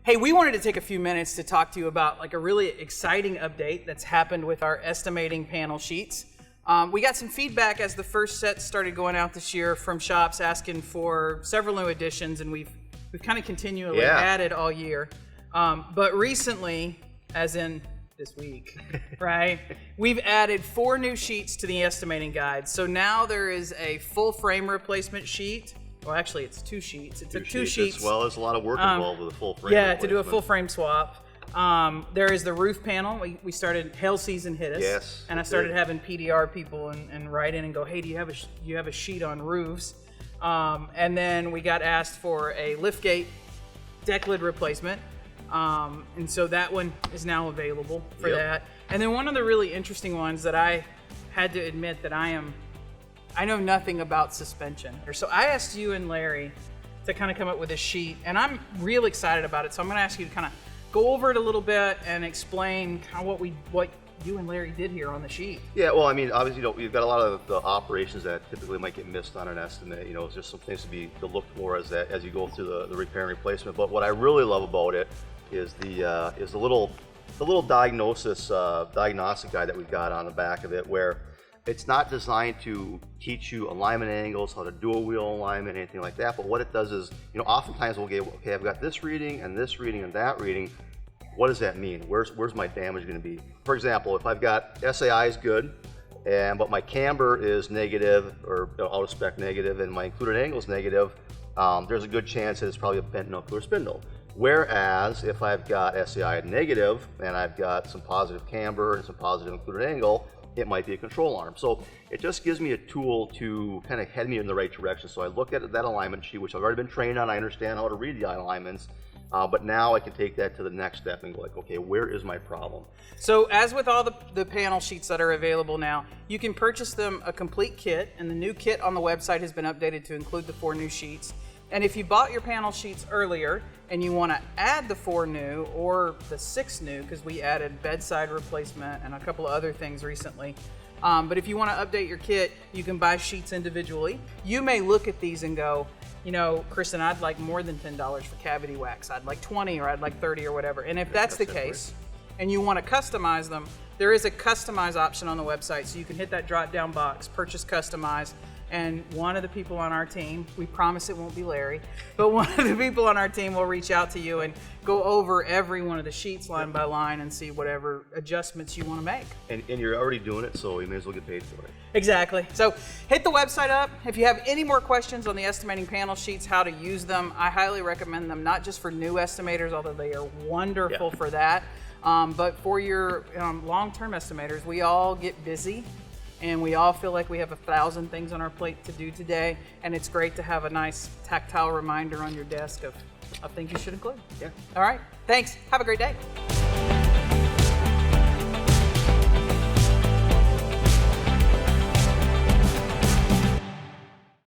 Hey, we wanted to take a few minutes to talk to you about like a really exciting update that's happened with our estimating panel sheets. We got some feedback as the first set started going out this year from shops asking for several new additions, and we've kind of continually added all year. But recently, as in this week, right, we've added 4 new sheets to the estimating guide. So now there is a full frame replacement sheet. Well, actually, it's 2 sheets. It's two sheets. As well as a lot of work involved with a full frame. Yeah, to do a full frame swap. There is the roof panel. We started, hail season hit us. Yes. And I started having PDR people and write in and go, hey, do you have a sheet on roofs? And then we got asked for a Liftgate Decklid replacement. And so that one is now available for that. And then one of the really interesting ones that I had to admit that I know nothing about suspension. So I asked you and Larry to kind of come up with a sheet, and I'm real excited about it. So I'm going to ask you to kind of go over it a little bit and explain kind of what you and Larry did here on the sheet. Yeah, well, I mean, obviously, we've got a lot of the operations that typically might get missed on an estimate. It's just some things to look for as you go through the repair and replacement. But what I really love about it is the little diagnostic guide that we've got on the back of it, where it's not designed to teach you alignment angles, how to do a wheel alignment, anything like that. But what it does is, oftentimes we'll get, okay, I've got this reading and this reading and that reading. What does that mean? Where's my damage going to be? For example, if I've got SAI is good, but my camber is negative or out of spec negative, and my included angle is negative, there's a good chance that it's probably a bent nuclear spindle. Whereas if I've got SAI negative and I've got some positive camber and some positive included angle, it might be a control arm. So it just gives me a tool to kind of head me in the right direction. So I look at that alignment sheet, which I've already been trained on. I understand how to read the alignments, but now I can take that to the next step and go like, okay, where is my problem? So as with all the panel sheets that are available now, you can purchase them a complete kit, and the new kit on the website has been updated to include the 4 new sheets. And if you bought your panel sheets earlier and you want to add the 4 new or the 6 new, because we added bedside replacement and a couple of other things recently, but if you want to update your kit, you can buy sheets individually. You may look at these and go, Kristen, I'd like more than $10 for cavity wax. I'd like 20 or I'd like 30 or whatever. And if that's the case, and you want to customize them, there is a customize option on the website. So you can hit that drop down box, purchase customize. And one of the people on our team, we promise it won't be Larry, but one of the people on our team will reach out to you and go over every one of the sheets line by line and see whatever adjustments you want to make. And you're already doing it, so you may as well get paid for it. Exactly. So hit the website up. If you have any more questions on the estimating panel sheets, how to use them, I highly recommend them, not just for new estimators, although they are wonderful for that, but for your long-term estimators. We all get busy. And we all feel like we have 1,000 things on our plate to do today, and it's great to have a nice tactile reminder on your desk of things you should include. Yeah. All right. Thanks. Have a great day.